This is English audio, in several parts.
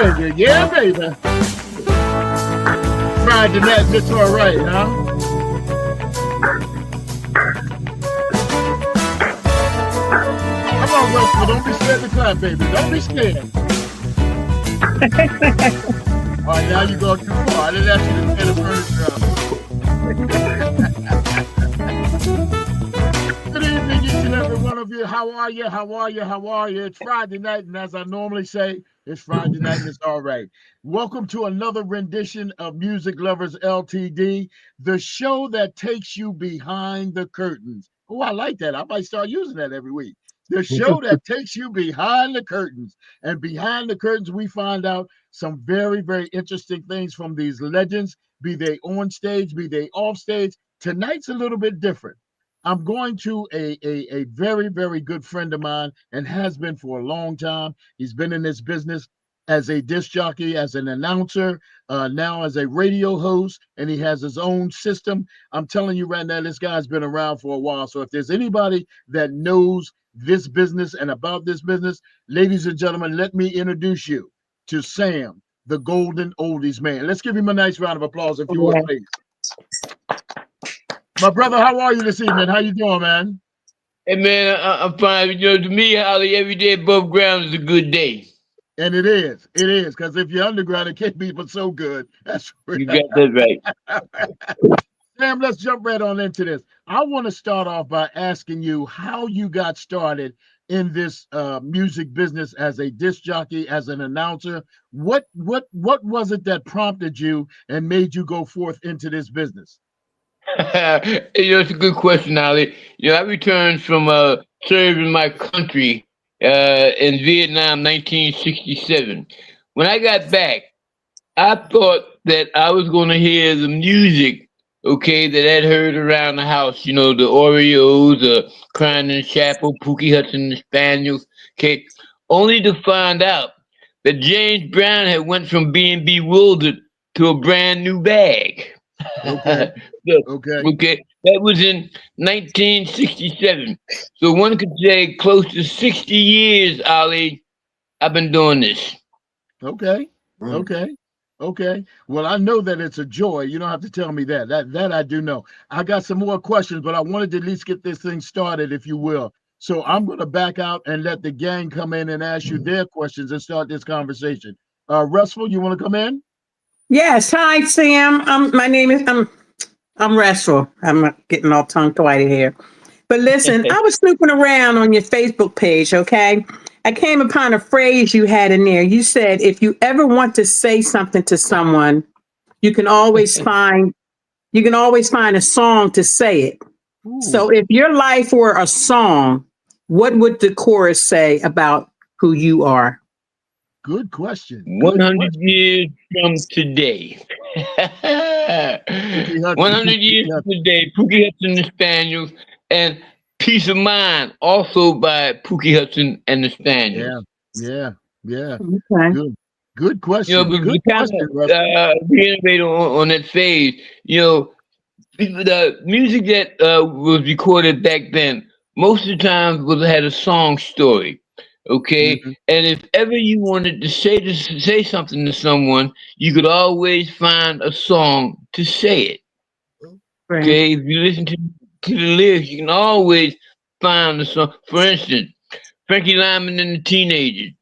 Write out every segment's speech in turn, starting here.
baby. Yeah, baby. Friday night, it's all right, huh? Come on, Russell. Don't be scared to clap, baby. Don't be scared. All right, now you're going too far. I didn't ask you to tear the furniture up. Good evening, each and every one of you. How are you? How are you? How are you? It's Friday night, and as I normally say, it's Friday night, and it's all right. Welcome to another rendition of Music Lovers LTD, the show that takes you behind the curtains. Oh, I like that. I might start using that every week. The show that takes you behind the curtains. And behind the curtains, we find out some very, very interesting things from these legends, be they on stage, be they off stage. Tonight's a little bit different. I'm going to a very, very good friend of mine and has been for a long time. He's been in this business as a disc jockey, as an announcer, now as a radio host, and he has his own system. I'm telling you right now, this guy's been around for a while. So if there's anybody that knows this business and about this business, ladies and gentlemen, let me introduce you to Sam, the Golden Oldies Man. Let's give him a nice round of applause, if you would, please. My brother, how are you this evening? How you doing, man? Hey, man, I'm fine. You know, to me, Holly, every day above ground is a good day. And it is, because if you're underground, it can't be but so good. That's you got that right. Sam, let's jump right on into this. I want to start off by asking you how you got started in this music business as a disc jockey, as an announcer. What was it that prompted you and made you go forth into this business? It's a good question, Ali. I returned from serving my country in Vietnam, 1967. When I got back, I thought that I was going to hear the music, okay, that I'd heard around the house. The Oreos, Crying in the Chapel, Pookie Hudson, the Spaniels, okay, only to find out that James Brown had went from being bewildered to a brand new bag. Okay. Okay. That was in 1967. So one could say close to 60 years, Ali, I've been doing this. Okay. Well, I know that it's a joy. You don't have to tell me that. That I do know. I got some more questions, but I wanted to at least get this thing started, if you will. So I'm going to back out and let the gang come in and ask you their questions and start this conversation. Russell, you want to come in? Yes. Hi, Sam. My name is I'm Restful. I'm getting all tongue-tied here. But listen, I was snooping around on your Facebook page, okay? I came upon a phrase you had in there. You said, if you ever want to say something to someone, you can always find a song to say it. Ooh. So if your life were a song, what would the chorus say about who you are? Good question. 100 years from today. 100 years from today, Pookie Hudson and the Spaniels, and Peace of Mind, also by Pookie Hudson and the Spaniels. Yeah. Okay. Good question. Good question. Reiterate on that phase. The music that was recorded back then, most of the time had a song story. Okay, and if ever you wanted to say something to someone, you could always find a song to say it. Right. Okay, if you listen to the lyrics, you can always find a song. For instance, Frankie Lyman and the Teenagers.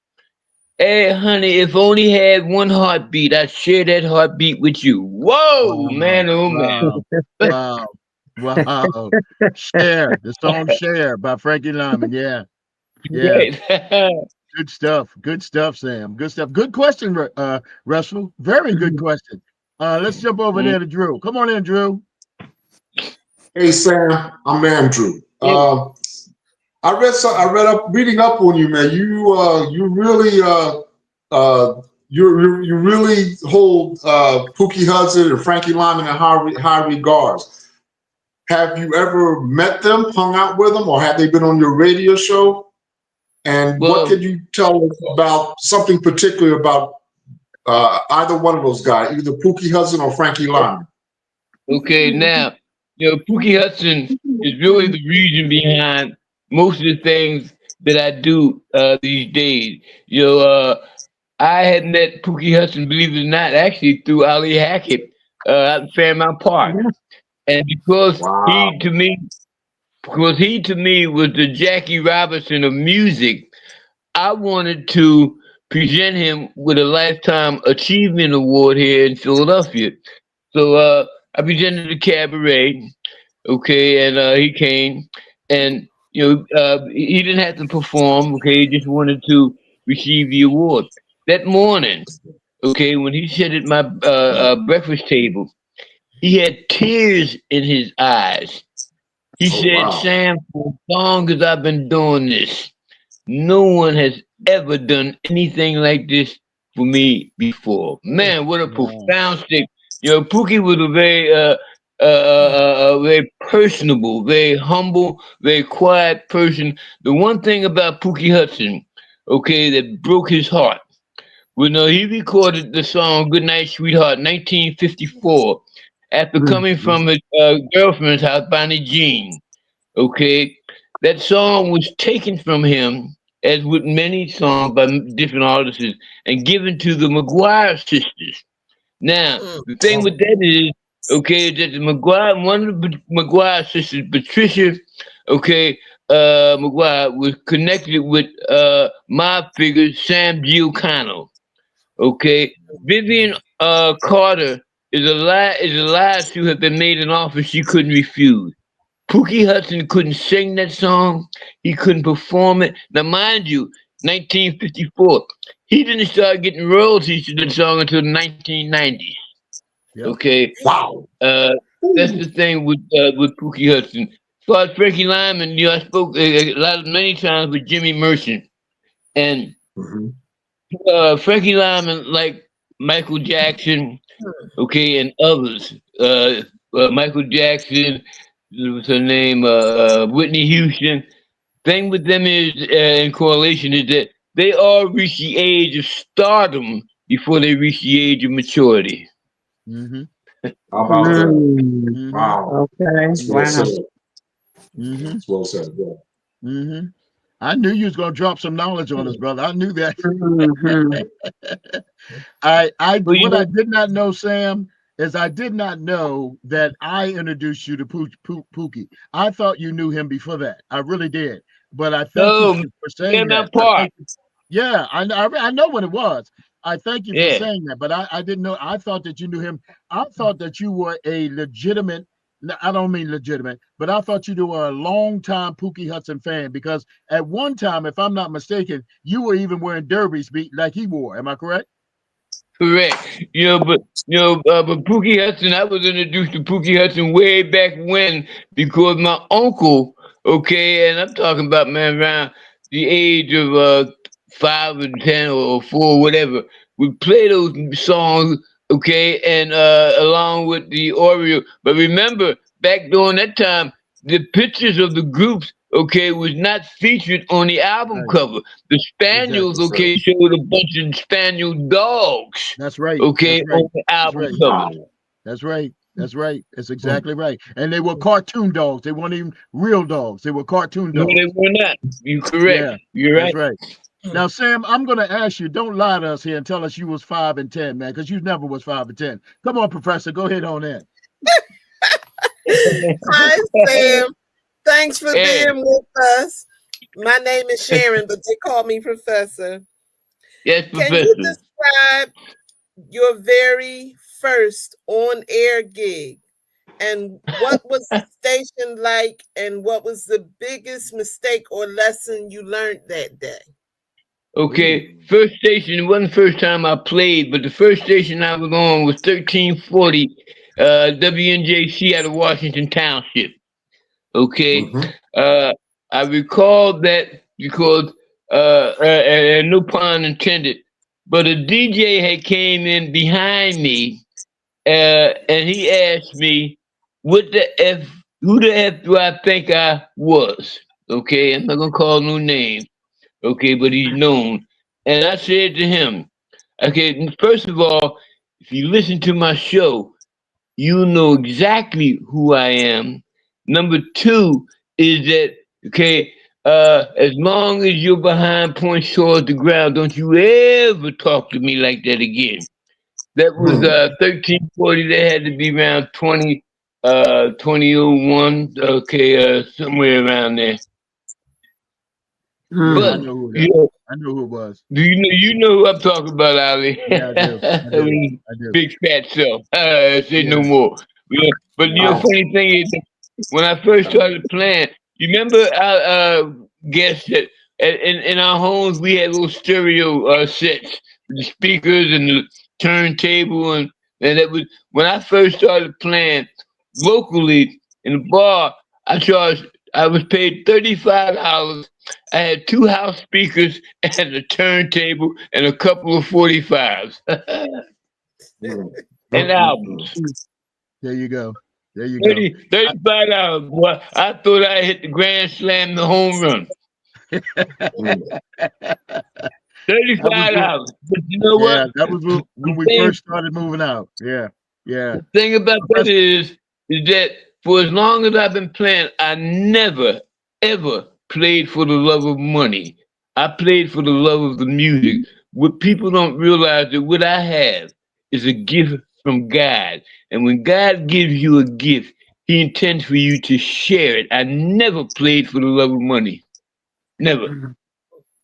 Hey, honey, if only had one heartbeat, I'd share that heartbeat with you. Whoa, man, oh man. Wow. Share, the song Share by Frankie Lyman. Yeah. Good stuff, Sam. Good stuff. Good question, Russell. Very good question. Let's jump over there to Drew. Come on in, Drew. Hey, Sam. I'm Andrew. Reading up on you, man. You really hold Pookie Hudson and Frankie Lyman in high regards. Have you ever met them, hung out with them, or have they been on your radio show? And what can you tell us about something particular about either one of those guys, either Pookie Hudson or Frankie Lyman? Okay, now, Pookie Hudson is really the reason behind most of the things that I do these days. I had met Pookie Hudson, believe it or not, actually through Ali Hackett at Fairmount Park. And Wow. because he to me was the Jackie Robinson of music, I wanted to present him with a Lifetime Achievement Award here in Philadelphia. So I presented the cabaret, okay, and he came, and he didn't have to perform, okay, he just wanted to receive the award. That morning, okay, when he sat at my breakfast table, he had tears in his eyes. He Oh said, wow. Sam, for as long as I've been doing this, no one has ever done anything like this for me before. Man, what a Wow. profound statement. Pookie was a very personable, very humble, very quiet person. The one thing about Pookie Hudson, okay, that broke his heart, he recorded the song "Goodnight, Sweetheart" 1954 after coming Mhm. from his girlfriend's house, Bonnie Jean. Okay, that song was taken from him, as with many songs by different artists, and given to the McGuire sisters. Now, Mm. the thing with that is, okay, that one of the McGuire sisters, Patricia, okay, McGuire, was connected with mob figure Sam Giancana. Okay, Vivian Carter is alive to have been made an offer she couldn't refuse. Pookie Hudson couldn't sing that song. He couldn't perform it. Now, mind you, 1954, he didn't start getting royalties to that song until the 1990s. Yep. Okay, Wow. that's the thing with Pookie Hudson. As far as Frankie Lyman, I spoke many times with Jimmy Merchant, and Mhm. Frankie Lyman, like Michael Jackson, okay, and others. Michael Jackson, what's her name? Whitney Houston. Thing with them is, in correlation, is that they all reach the age of stardom before they reach the age of maturity. Mm-hmm. How about that? Mm, Mm-hmm. Wow. okay. That's well Wow. said. Mm-hmm. That's well said. Yeah. Mm-hmm. I knew you was gonna drop some knowledge on us, brother. I knew that. Mhm. Well, What I did not know, Sam, is I did not know that I introduced you to Pookie. I thought you knew him before that. I really did. But I thank you no, for saying that. Fairmount Park. Yeah, I know what it was. I thank you for Yeah. saying that, but I didn't know. I thought that you knew him. I thought that you were a legitimate. No, I don't mean legitimate, but I thought you were a long-time Pookie Hudson fan because at one time, if I'm not mistaken, you were even wearing derbies like he wore. Am I correct? Correct. But Pookie Hudson, I was introduced to Pookie Hudson way back when because my uncle, okay, and I'm talking about man around the age of 5 and 10 or 4, whatever, would play those songs, okay, and along with the Oreo. But remember, back during that time, the pictures of the groups, okay, was not featured on the album Right. cover. The Spaniels, Exactly. That's right. okay, showed a bunch of Spaniel dogs, That's right. okay, That's right. on the That's album right. covers. Wow. That's right. That's right. That's Mm. exactly right. And they were cartoon dogs. They weren't even real dogs. They were cartoon No, they dogs. were not. You're correct. Yeah, You're that's right. right. Now, Sam, I'm going to ask you, don't lie to us here and tell us you was 5 and 10, man, because you never was 5 and 10. Come on, Professor, go ahead on in. Hi, Sam. Thanks for Hey, being with us. My name is Sharon, but they call me Professor. yes, Can you Professor. describe your very first on air gig? And what was the station like? And what was the biggest mistake or lesson you learned that day? Okay, Ooh. first station, it wasn't the first time I played, but the first station I was on was 1340 WNJC out of Washington Township. Okay, Mhm. uh, I recall that because, and no pun intended, but a DJ had came in behind me, and he asked me, "What the f? Who the f do I think I was?" Okay, I'm not gonna call no names. Okay, but he's known, and I said to him, "Okay, first of all, if you listen to my show, you know exactly who I am. Number two is that okay." As long as you're behind points towards the ground, don't you ever talk to me like that again. That was 1340. They had to be around 2001. Okay, somewhere around there. Yeah, But I know who that. you know, I know who it was. do you know who I'm talking about, Ali? Yeah, I do. I do. I do. Big fat self. Say no Yeah. more. Yeah. But funny thing is, when I first started playing, you remember our guests that in our homes we had little stereo sets with the speakers and the turntable and that was when I first started playing locally in the bar. I was paid $35. I had two house speakers and a turntable and a couple of 45s and albums. There you go. There you go. $35. Boy, I thought I hit the grand slam, the home run. $35. But you know Yeah, what? that was when we first started moving out. Yeah. Yeah. The thing about that is that for as long as I've been playing, I never, ever played for the love of money. I played for the love of the music. What people don't realize that what I have is a gift from God. And when God gives you a gift, he intends for you to share it. I never played for the love of money. Never.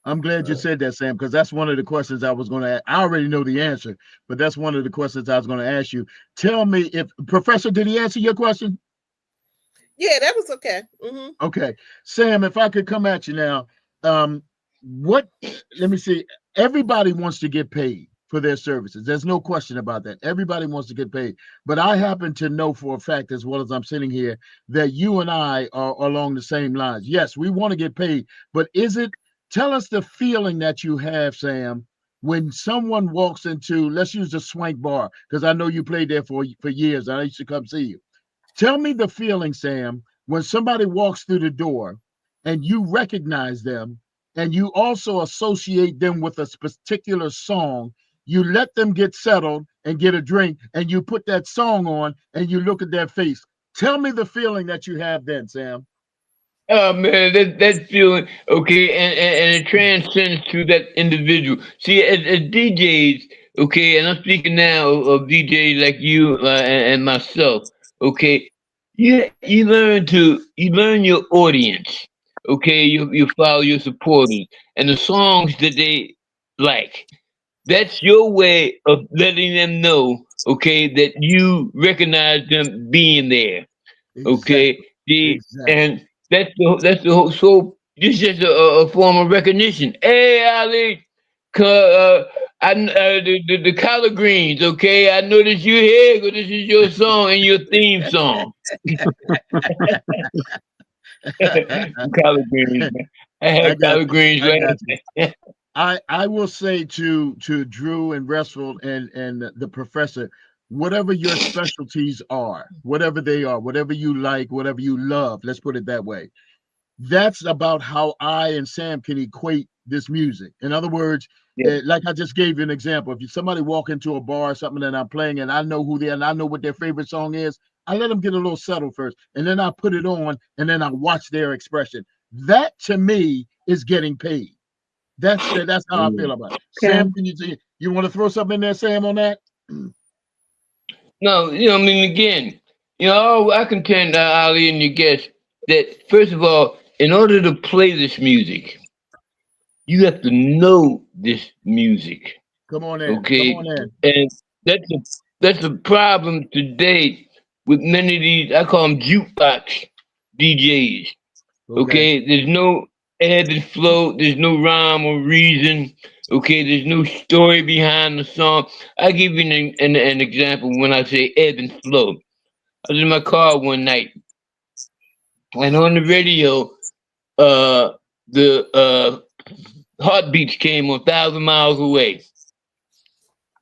I'm glad you said that, Sam, because that's one of the questions I was going to ask. I already know the answer, but that's one of the questions I was going to ask you. Tell me if Professor, did he answer your question? Yeah, that was okay. Okay. Sam, if I could come at you now, let me see. Everybody wants to get paid for their services. There's no question about that. Everybody wants to get paid. But I happen to know for a fact, as well as I'm sitting here, that you and I are along the same lines. Yes, we want to get paid, but tell us the feeling that you have, Sam, when someone walks into, let's use the Swank Bar, because I know you played there for years. I used to come see you. Tell me the feeling, Sam, when somebody walks through the door and you recognize them and you also associate them with a particular song. You let them get settled and get a drink, and you put that song on and you look at their face. Tell me the feeling that you have then, Sam. Oh man, that feeling, okay, and it transcends to that individual. See, as DJs, okay, and I'm speaking now of DJs like you and myself, okay. You learn your audience, okay. You follow your supporters and the songs that they like. That's your way of letting them know, okay, that you recognize them being there. Okay, Exactly. the Exactly. and that's the whole. So it's just a form of recognition. Hey, Ali, the collard greens. Okay, I noticed you here. 'Cause this is your song and your theme song. Collard greens. Man. I I had got collard you. greens I got you. last. I will say to Drew and Restful and the professor, whatever your specialties are, whatever they are, whatever you like, whatever you love, let's put it that way. That's about how I and Sam can equate this music. In other words, Yeah. like I just gave you an example. If somebody walk into a bar or something that I'm playing and I know who they are and I know what their favorite song is, I let them get a little settled first, and then I put it on, and then I watch their expression. That to me is getting paid. That's how I feel about it. Okay. Sam, you want to throw something in there, Sam, on that? No, I mean, again, I contend, Ali and your guests, that first of all, in order to play this music, you have to know this music, Come on in. Come okay? on in. And that's a that's a problem today with many of these. I call them jukebox DJs. Okay. Okay, there's no ebb and flow. There's no rhyme or reason. Okay, there's no story behind the song. I give you an example when I say ebb and flow. I was in my car one night, and on the radio, the heartbeats came 1,000 miles away.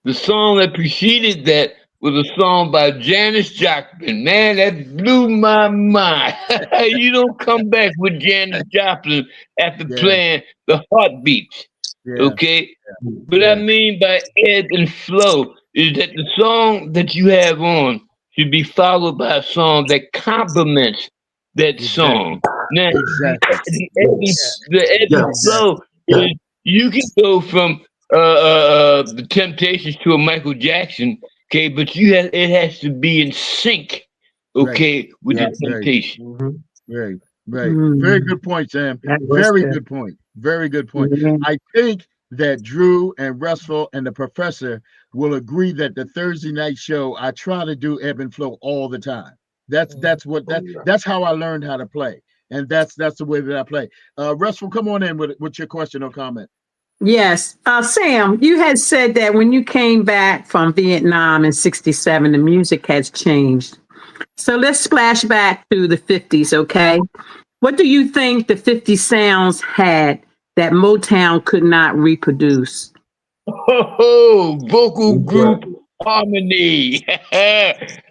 The song that preceded that was a song by Janis Joplin. Man, that blew my mind. You don't come back with Janis Joplin after Yeah. playing the heartbeats. Yeah. Okay? What I Yeah. mean by ebb and flow is that the song that you have on should be followed by a song that complements that Exactly. song. Now, Exactly. the ebb and flow is you can go from the Temptations to a Michael Jackson, okay, but it has to be in sync, okay, with the Temptation. Right. Very Mm, good point, Sam. that was Very good. good point. Very good point. Yeah. I think that Drew and Russell and the professor will agree that the Thursday night show, I try to do ebb and flow all the time. That's that's how I learned how to play. And that's the way that I play. Russell, come on in with your question or comment. Yes. Sam, you had said that when you came back from Vietnam in 67, the music has changed. So let's splash back to the 50s, okay? What do you think the 50 sounds had that Motown could not reproduce? Oh, vocal group harmony.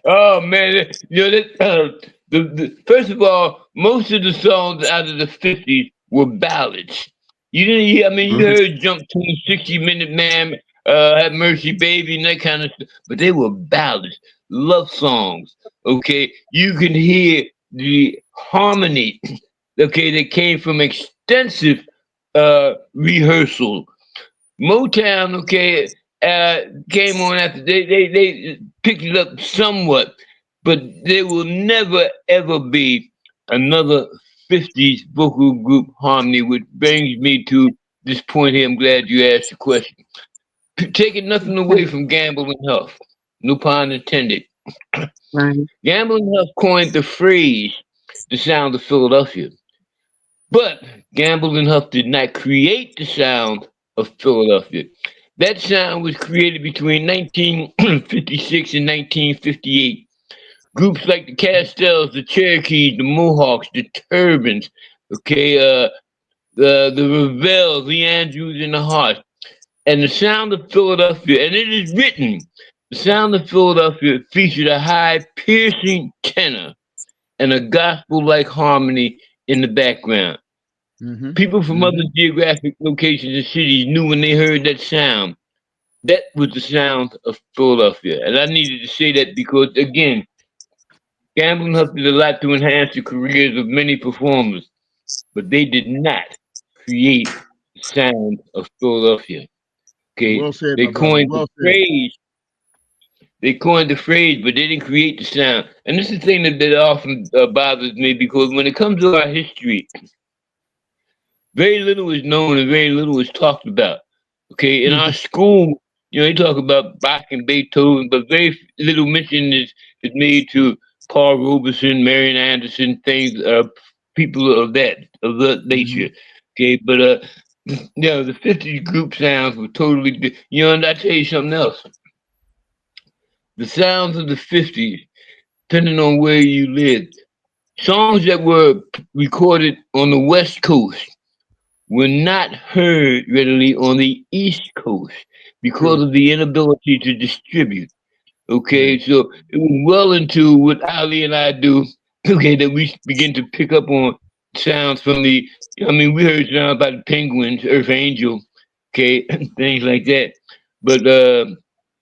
Oh man, first of all, most of the songs out of the 50s were ballads. You didn't hear, I mean, you heard Jump Tune, 60 Minute Man, Have Mercy Baby, and that kind of stuff, but they were ballads, love songs. Okay, you can hear the harmony, okay, that came from extensive rehearsal. Motown, okay, came on after they picked it up somewhat, but there will never ever be another 50s vocal group harmony, which brings me to this point here. I'm glad you asked the question. Taking nothing away from Gamble and Huff, no pun intended. Right. Gamble and Huff coined the phrase "the sound of Philadelphia." But Gamble and Huff did not create the sound of Philadelphia. That sound was created between 1956 and 1958. Groups like the Castells, the Cherokees, the Mohawks, the Turbans, okay, the Revels, the Andrews, and the Hearts. And the sound of Philadelphia, and it is written, the sound of Philadelphia featured a high, piercing tenor and a gospel-like harmony in the background. People from other geographic locations and cities knew when they heard that sound. That was the sound of Philadelphia. And I needed to say that because, again, gambling Huff did a lot to enhance the careers of many performers, but they did not create the sound of Philadelphia. Okay, Well said, they my brother. coined the Well said. phrase. They coined the phrase, but they didn't create the sound. And this is the thing that often bothers me because when it comes to our history, very little is known and very little is talked about. Okay, in our school, they talk about Bach and Beethoven, but very little mention is made to Paul Robeson, Marian Anderson, things, people of that nature. Okay, but the 50s group sounds were totally. And I tell you something else. The sounds of the 50s, depending on where you lived, songs that were recorded on the West Coast were not heard readily on the East Coast because of the inability to distribute. Okay, so it was well into what Ali and I do, okay, that we begin to pick up on sounds from we heard sounds about the Penguins, Earth Angel, okay, things like that. But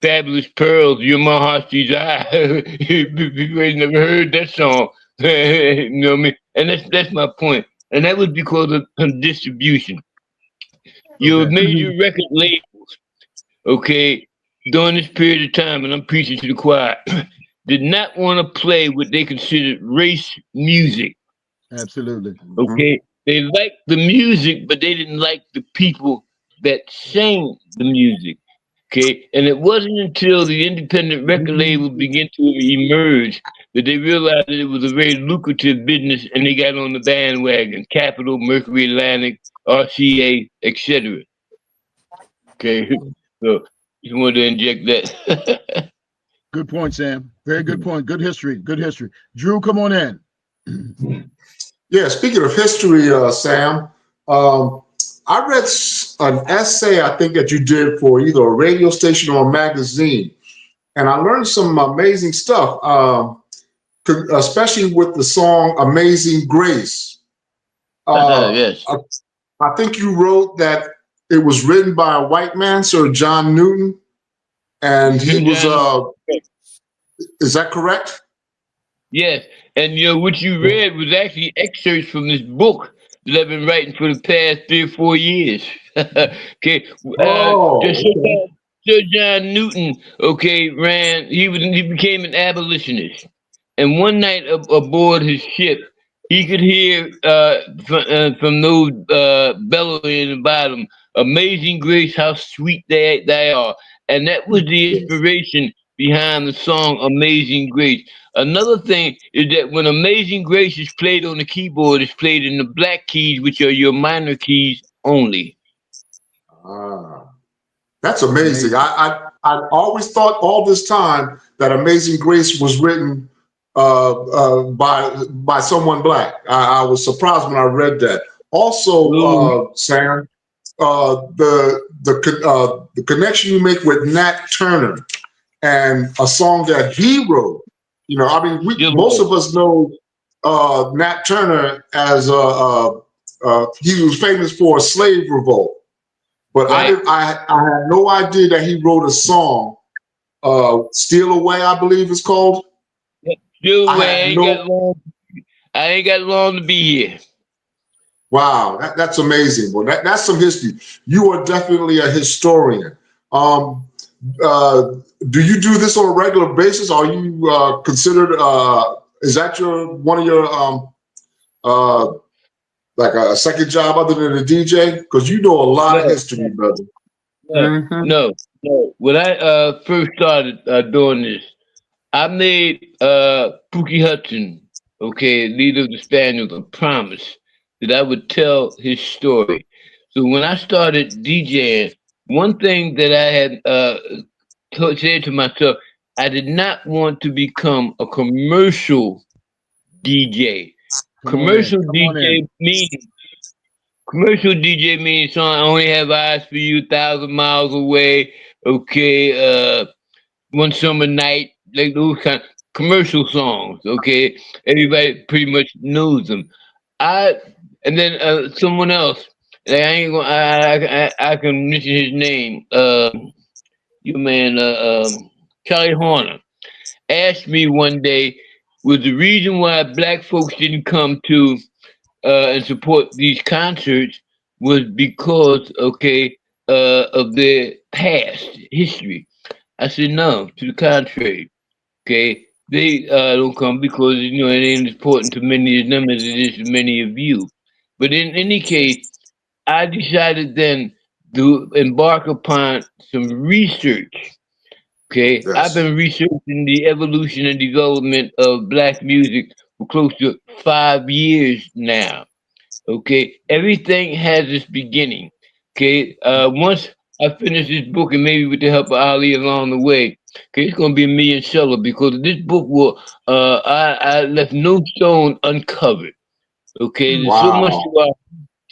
Fabulous Pearls, You're My Heart's Desire, people ain't never heard that song. You know what I mean? And that's my point. And that was because of distribution. Your major record labels, okay, during this period of time, and I'm preaching to the choir, did not want to play what they considered race music. Absolutely. Okay, they liked the music, but they didn't like the people that sang the music. Okay, and it wasn't until the independent record labels began to emerge that they realized that it was a very lucrative business, and they got on the bandwagon. Capitol, Mercury, Atlantic, RCA, etc. Okay, so just wanted to inject that. Good point, Sam. Very good point. Good history. Good history. Drew, come on in. Yeah, speaking of history, Sam, I read an essay I think that you did for either a radio station or a magazine, and I learned some amazing stuff, especially with the song "Amazing Grace." Yes. I think you wrote that it was written by a white man, Sir John Newton, and he was. Is that correct? Yes, and what you read was actually excerpts from this book that I've been writing for the past 3 or 4 years. Okay, just Oh, okay. Sir John Newton. Okay, he became an abolitionist, and one night aboard his ship, he could hear from those bellowing in the bottom, "Amazing Grace, how sweet they are," and that was the Yes. inspiration behind the song "Amazing Grace." Another thing is that when Amazing Grace is played on the keyboard, it's played in the black keys, which are your minor keys only. Ah, that's amazing. Amazing. I always thought all this time that Amazing Grace was written by someone black. I was surprised when I read that. Also, No, Sam, the connection you make with Nat Turner and a song that he wrote. I mean, just most of us know Nat Turner as he was famous for a slave revolt, but I right. didn't. I had no idea that he wrote a song, "Steal Away," I believe it's called. Still, I I had ain't no. got long. I ain't got long to be here. Wow, that's amazing. Well, that's some history. You are definitely a historian. Um, uh, do you do this on a regular basis? Are you considered? Is that your one of your uh, like a second job other than a DJ? Because you know a lot of No, history, brother. no, Mm-hmm. no, no. When I first started doing this, I made Pookie Hudson, okay, leader of the Spaniels, a promise that I would tell his story. So when I started DJing, one thing that I had said to myself, I did not want to become a commercial DJ. Come on in. Commercial Come on in. DJ means Commercial DJ means song I only have eyes for you, 1,000 miles away. Okay, one summer night, like those kind of commercial songs. Okay, everybody pretty much knows them. I and then someone else. Like, I ain't gonna. I can mention his name. You man, Charlie Horner asked me one day, was the reason why black folks didn't come to and support these concerts was because, okay, of their past history. I said no, to the contrary. Okay, they don't come because it ain't important to many of them as it is to many of you. But in any case, I decided then to embark upon some research. Okay, I've Yes. been researching the evolution and development of black music for close to 5 years now. Okay, everything has its beginning. Okay, once I finish this book, and maybe with the help of Ali along the way, okay, it's gonna be a million seller because this book will. I left no stone uncovered. Okay, there's so much Wow.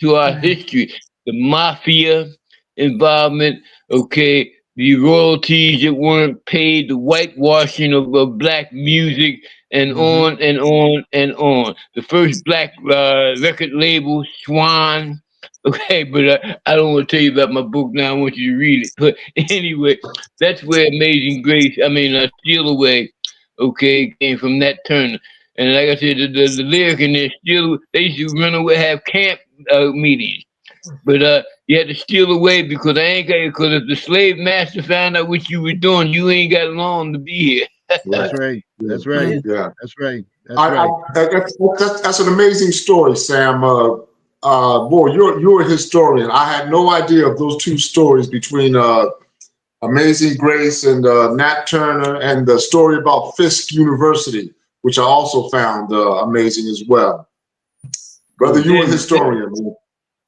to our history, the mafia involvement, okay, the royalties that weren't paid, the whitewashing of black music, and Mm-hmm. on and on and on. The first black record label, Swan. Okay, but I don't want to tell you about my book now. I want you to read it. But anyway, that's where Amazing Grace, Steal Away, okay, came from Nat Turner. And like I said, the lyric in there, still, they used to run away, have camp meetings. But you had to steal away because I ain't got because if the slave master found out what you were doing, you ain't got long to be here. That's Right. right. Yeah. That's right. Yeah. That's right. That's right. That's an amazing story, Sam. Boy, you're a historian. I had no idea of those two stories between Amazing Grace and Nat Turner, and the story about Fisk University, which I also found amazing as well. Brother, Cool. you a Then historian. Man.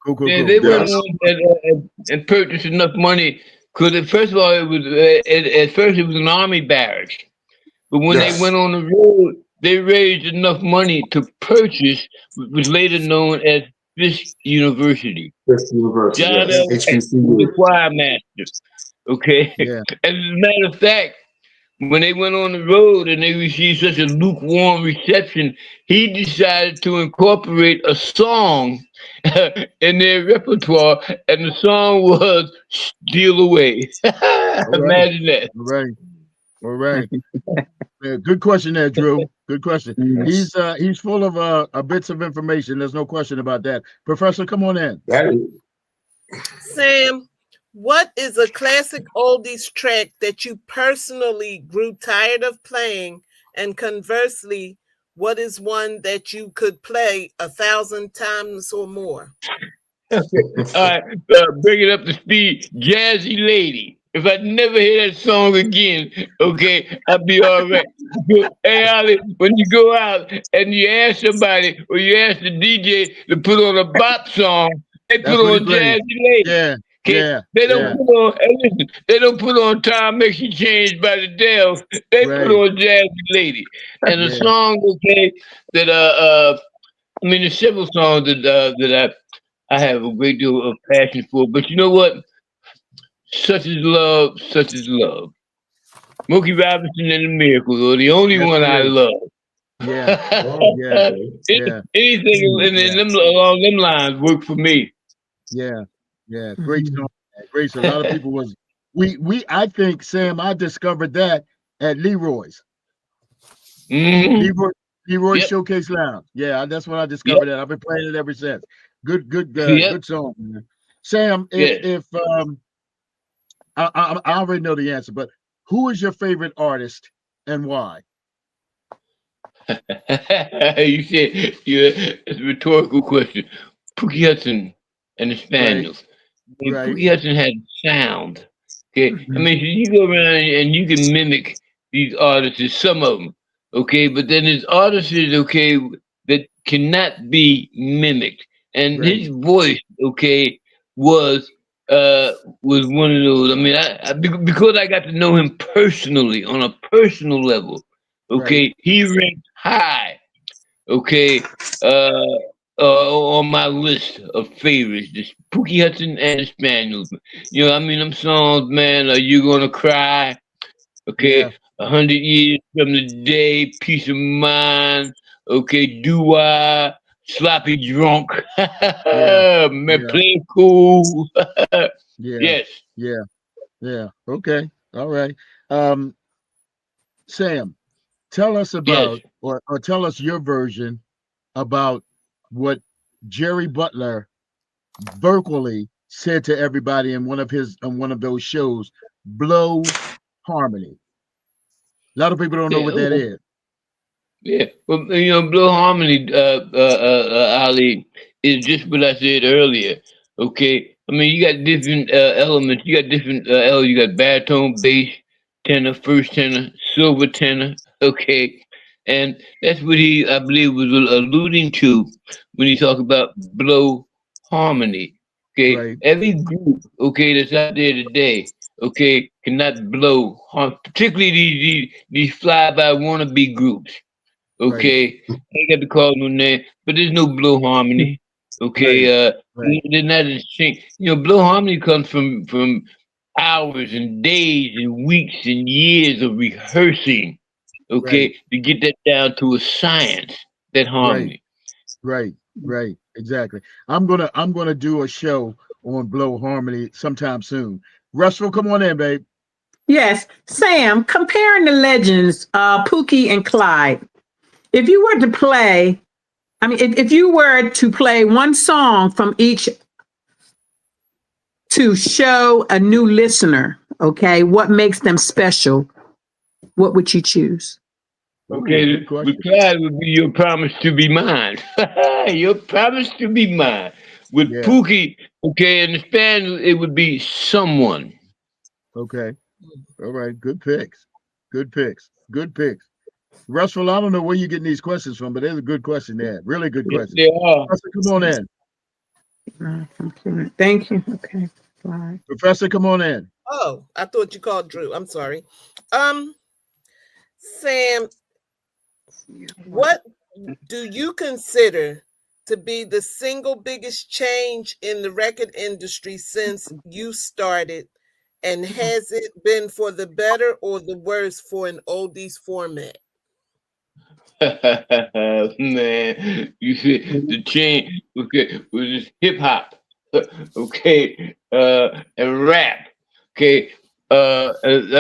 Cool. Cool. they Cool. weren't Yes. on and purchased enough money because first of all it was at first it was an army barracks, but when they Yes. went on the road, they raised enough money to purchase what was later known as Fisk University. Fisk University. John Yes. L. Wright was the HBCU. choir master. Okay, Yeah. as a matter of fact, when they went on the road and they received such a lukewarm reception, he decided to incorporate a song in their repertoire, and the song was "Steal Away." All right. Imagine that. All right. All right. Yeah, good question there, Drew. Good question. Yes. He's full of bits of information. There's no question about that. Professor, come on in. That is, Sam, what is a classic oldies track that you personally grew tired of playing? And conversely, what is one that you could play 1,000 times or more? All right, bring it up to speed. Jazzy Lady. If I never hear that song again, okay, I'll be all right. Hey, Ali, when you go out and you ask somebody or you ask the DJ to put on a bop song, they put That's what he on plays. Jazzy Lady. Yeah, Okay, yeah, they don't yeah. put on. Hey, listen, they don't put on "Time Makes You Change" by the Dells. They put Right. on Jazzy Lady, and the Yeah. song, okay, that I mean, there's several songs that I have a great deal of passion for. But you know what? Such is love, such is love. Smokey Robinson and the Miracles are the only Yes, one it I is. love. Yeah. oh, Yeah. okay. Yeah. Anything in Yeah. them along them lines work for me. Yeah. Yeah. Great Mhm. song. Man. Great song. A lot of people was I think, Sam, I discovered that at Leroy's. Hmm. Leroy Leroy Yep. Showcase Lounge. Yeah, that's when I Yep. discovered that. I've been playing it ever since. Yep. Good song, man. Sam, Yes. if I already know the answer, but who is your favorite artist and why? You said it's a rhetorical question. Pookie Hudson and the Right, Spaniels. I mean, right, Pookie Hudson had sound. Okay, I Mhm. mean, so you go around and you can mimic these artists, some of them. Okay, but then there's artists, okay, that cannot be mimicked, and right, his voice, okay, was uh was one of those. I mean, because I got to know him personally on a personal level. right, Okay, he ranked high. Okay, on my list of favorites, the Pookie Hudson and the Spaniels. You know, I mean, them songs, man. Are you gonna cry? yeah, Okay, 100 years from the day, peace of mind. Okay, do I sloppy drunk? yeah, Man, yeah, play cool. yeah, Yes, yeah, yeah. Okay, all right. Um, Sam, tell us yes. about or tell us your version about what Jerry Butler vocally said to everybody in one of those shows, blow harmony. A lot of people don't know Yeah, what that is. yeah, well, you know, Blue Harmony, Ali, is just what I said earlier. Okay, I mean, you got different elements. You got different elements. You got baritone, bass, tenor, first tenor, silver tenor. Okay, and that's what he, I believe, was alluding to when he talked about blow harmony. Okay, Right, every group, okay, that's out there today, okay, cannot blow, particularly these fly by wannabe groups. right, Okay, I ain't got to call no name, but there's no blow harmony. Okay, right, right, they're not in sync. You know, blow harmony comes from hours and days and weeks and years of rehearsing. right, Okay, to get that down to a science. That right, harmony. right, right. Exactly. I'm gonna do a show on blow harmony sometime soon. Russell, come on in, babe. Yes, Sam, comparing the legends, Pookie and Clyde. If you were to play, I mean, if you were to play one song from each to show a new listener, okay, what makes them special, what would you choose? Ooh, good Okay, question. reply would be your promise to be mine. Your promise to be mine. With Yeah. Pookie, okay, in the Spanish, it would be someone. Okay. All right. Good picks. Good picks. Good picks. Russell, I don't know where you're getting these questions from, but there's a good question there. Really good Yes, questions. they are. Professor, come on in. Thank you. Okay. Bye. Professor, come on in. Oh, I thought you called Drew. I'm sorry. Um, Sam, what do you consider to be the single biggest change in the record industry since you started? And has it been for the better or the worse for an oldies format? Man, you see the change, okay, with this hip hop, okay, and rap, okay. I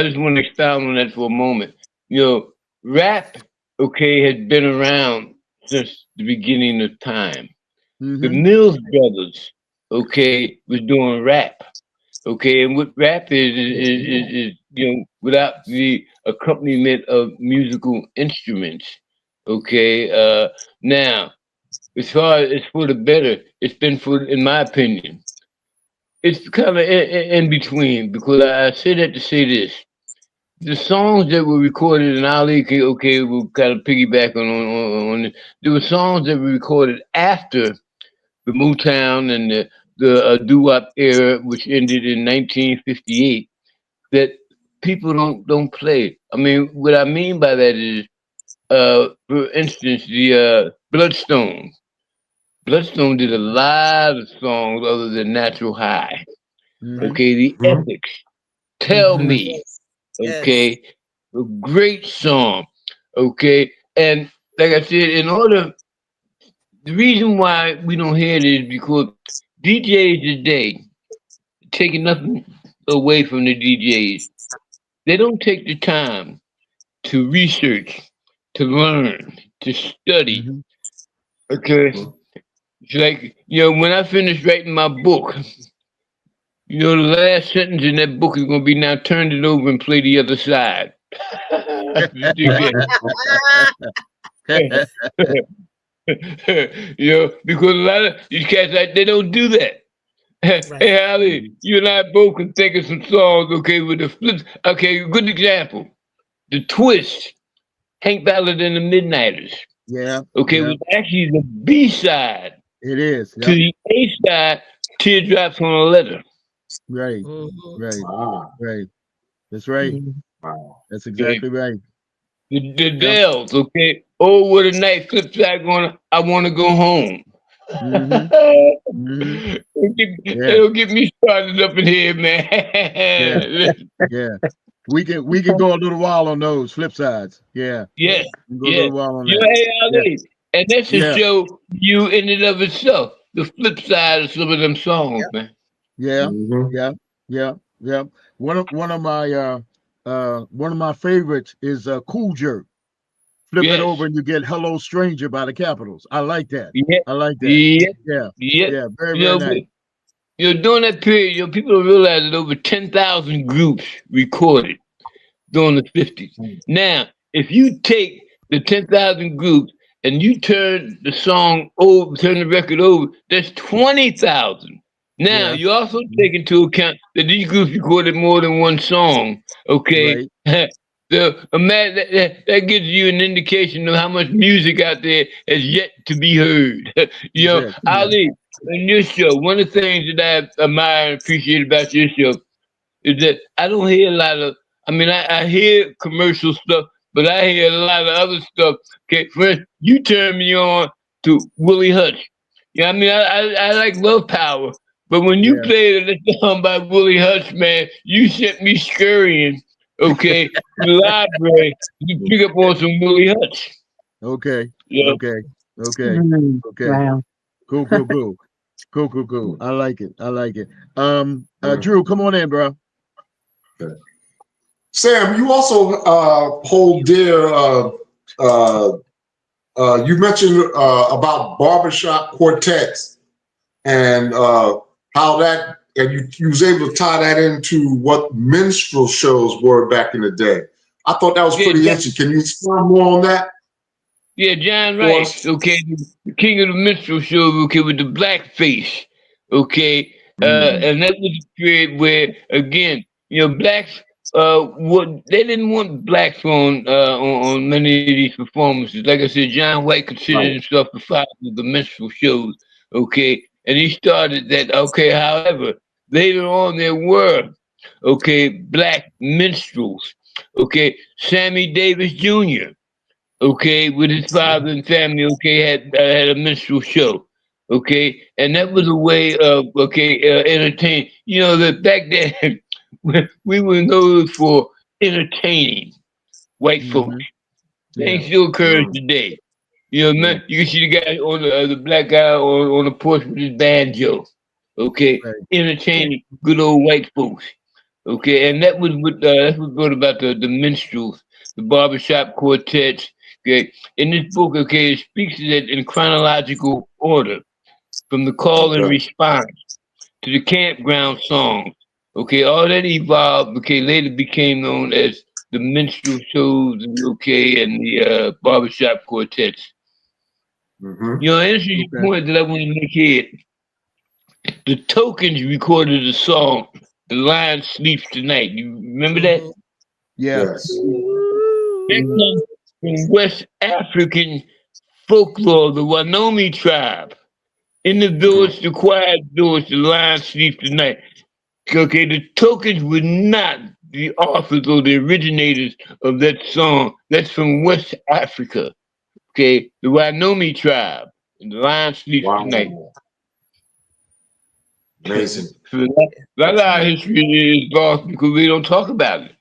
just want to expound on that for a moment. You know, rap, okay, has been around since the beginning of time. The Mm-hmm. Mills Brothers, okay, was doing rap. Okay, and what rap is without the accompaniment of musical instruments. Okay, now as far as it's for the better, it's been for, in my opinion, it's kind of in between because I say that to say this: the songs that were recorded in Ali, okay, we'll kind of piggyback on it. There were songs that were recorded after the Motown and the doo-wop era, which ended in 1958, that people don't play. I mean, what I mean by that is, for instance, the Bloodstone. Bloodstone did a lot of songs other than Natural High. Mm-hmm. Okay, the Epics, Tell Mm-hmm. Me. Yes. Yes. Okay, a great song. Okay, and like I said, in order, the reason why we don't hear it is because DJs today, taking nothing away from the DJs, they don't take the time to research, to learn, to study. Mm-hmm. Okay, it's like, when I finish writing my book, the last sentence in that book is going to be, now turn it over and play the other side. Because a lot of these cats, like, they don't do that. Right. Hey, Ali, you and I both can think of some songs, okay, with the flips. Okay, good example. The Twist, Hank Ballard and the Midnighters. Yeah. Okay, Yeah. was actually the B side It is. to Yep. the A side, Teardrops on a Letter. Right. Mhm. Right. Wow. Right. That's right. Mhm. Wow. That's Okay, exactly right. the Yep. Dells, okay. Oh, what a night, flip side going, I want to go home. Mm-hmm. Mm-hmm. They Yeah. don't get me started up in here, Yeah. man. Yeah. We can go a little while on those flip sides. Yeah. Yes, We can go a yes. little while on You that. hey Yeah. Ali, and that should Yeah. show you in and of itself the flip side of some of them songs, Yep. man. Yeah. Mm-hmm. Yeah. Yeah. Yeah. One of my favorites is Cool Jerk. Flip it over Yes. and you get Hello Stranger by the Capitals. I like that. Yep. I like that. Yep. Yeah. Yep. Yeah. Very, You very know, nice. but, during that period, people don't realize that over 10,000 groups recorded during the 50s. Now, if you take the 10,000 groups and you turn the song over, turn the record over, that's 20,000. Now, Yeah. you also take into account that these groups recorded more than one song, okay? Right. That gives you an indication of how much music out there has yet to be heard. That's it. Yeah. Ali, in your show, one of the things that I admire and appreciate about your show is that I don't hear a lot of. I mean, I hear commercial stuff, but I hear a lot of other stuff. Okay, for instance, you turn me on to Willie Hutch. Yeah, I mean, I like Love Power, but when you Yeah. played a song by Willie Hutch, man, you sent me scurrying. Okay, to the library to pick up on some Willie Hutch. Okay. Yeah, Okay. Okay. Mhm. Okay. Wow. Cool. Cool. Cool. Cool. Cool. Cool. I like it. I like it. Right. Drew, come on in, bro. Okay. Sam, you also hold dear. Uh, you mentioned about barbershop quartets and how that, and you was able to tie that into what minstrel shows were back in the day. I thought that was yeah, pretty interesting. Can you explain more on that yeah, John for Rice, us? okay, the king of the minstrel show, okay, with the black face, okay, Mm. and that was a period where, again, blacks, they didn't want blacks on many of these performances. Like I said, John White considered Right. himself the father of the minstrel shows, okay, and he started that, okay. However, later on there were, okay, black minstrels, okay, Sammy Davis Jr., okay, with his father and family, okay, had a minstrel show, okay, and that was a way of, okay, entertain. That back then we were known for entertaining white folks. Mm-hmm. Yeah. Things still occurs Mm. today. Yeah. Man, you can see the guy on the black guy on the porch with his banjo, okay, Right. entertaining good old white folks. Okay, and that was what that's what brought about the minstrels. the barbershop quartets. Okay, in this book, okay, it speaks to that in chronological order, from the call and Okay. response to the campground songs. Okay, all that evolved. Okay, later became known as the minstrel shows. Okay, and the barbershop quartets. Mm-hmm. You know, interesting Okay. point that I want to make here. The Tokens recorded a song, "The Lion Sleeps Tonight." You remember that? Mhm. Yeah. Yes. It comes from West African folklore, the Wanomi tribe. In the Okay. village, the quiet village, the lion sleeps tonight. Okay, the Tokens were not the authors or the originators of that song. That's from West Africa. Okay, the Wanomi tribe. And the lion sleeps tonight. Wow. Amazing. So that lot of history is lost because we don't talk about it.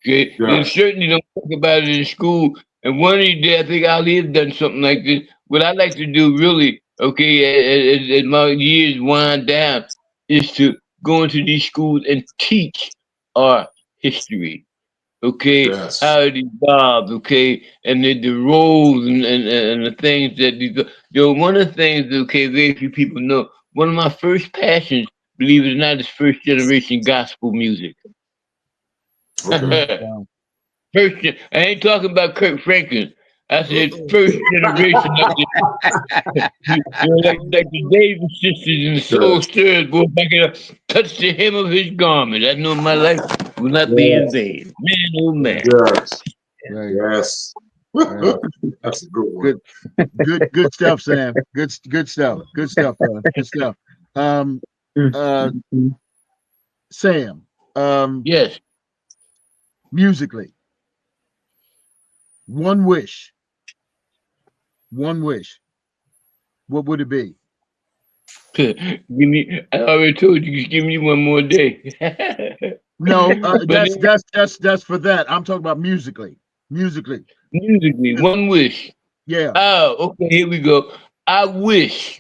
Okay, they Yes. certainly don't talk about it in school. And one of these days, I think Ali has done something like this. What I like to do, really, okay, as my years wind down, is to go into these schools and teach our history. Okay, Yes. how it evolved. Okay, and the roles and the things that these. One of the things, okay, very few people know. One of my first passions, believe it or not, is first generation gospel music. Okay. Wow. I ain't talking about Kirk Franklin. I said Mm-mm. first generation, like the David sisters and the Soul Yes. Stirrers, boy, if I could touch the hem of his garment, I know my life will not be in Yes. vain. Man, oh man. Yes. Right. Yes. Right. That's a good one. Good stuff, Sam. Good stuff. Good stuff, brother. Good stuff. Um, uh, Sam. Yes. Musically, one wish. One wish. What would it be? Give me. I already told you. Just give me one more day. No, But then, that's for that. I'm talking about musically. Musically. musically, one wish. Yeah. Oh, okay. Here we go. I wish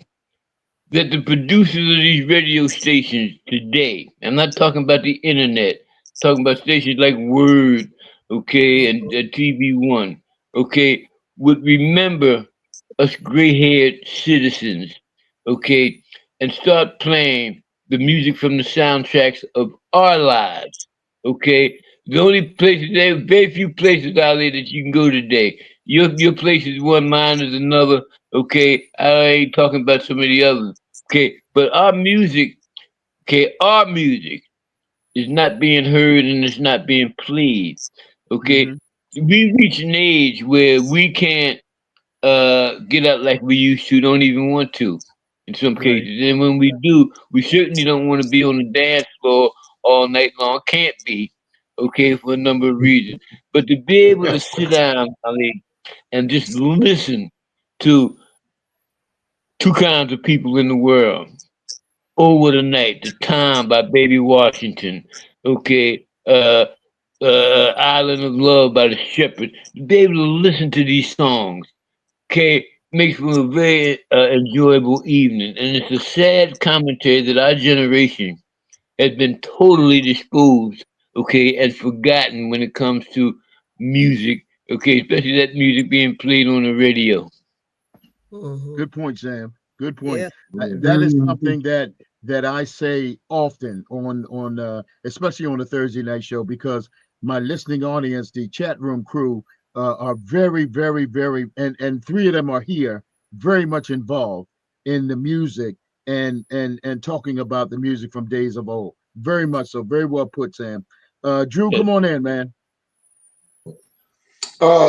that the producers of these radio stations today, I'm not talking about the internet, talking about stations like Word, okay, and TV One, okay, would remember us gray haired citizens, okay, and start playing the music from the soundtracks of our lives, okay. The only places, there are very few places out there that you can go today. Your place is one, mine is another, okay. I ain't talking about some of the others. Okay, but our music is not being heard and it's not being played. Okay, Hmm. we reach an age where we can't get out like we used to, don't even want to in some Right. cases. And when we do, we certainly don't want to be on the dance floor all night long. Can't be, okay, for a number of reasons. But to be able to sit down, Ali, and just listen to two kinds of people in the world. Over the Night, The Time by Baby Washington. Okay, Island of Love by the Shepherds. To be able to listen to these songs, okay, makes for a very enjoyable evening. And it's a sad commentary that our generation has been totally disposed, okay, and forgotten when it comes to music, okay, especially that music being played on the radio. Mhm. Good point, Sam. Good point. Yeah. That is Mhm. something that I say often on especially on the Thursday night show because my listening audience, the chat room crew, are very, and three of them are here, very much involved in the music and talking about the music from days of old. Very much so. Very well put, Sam. Drew, Yes. come on in, man.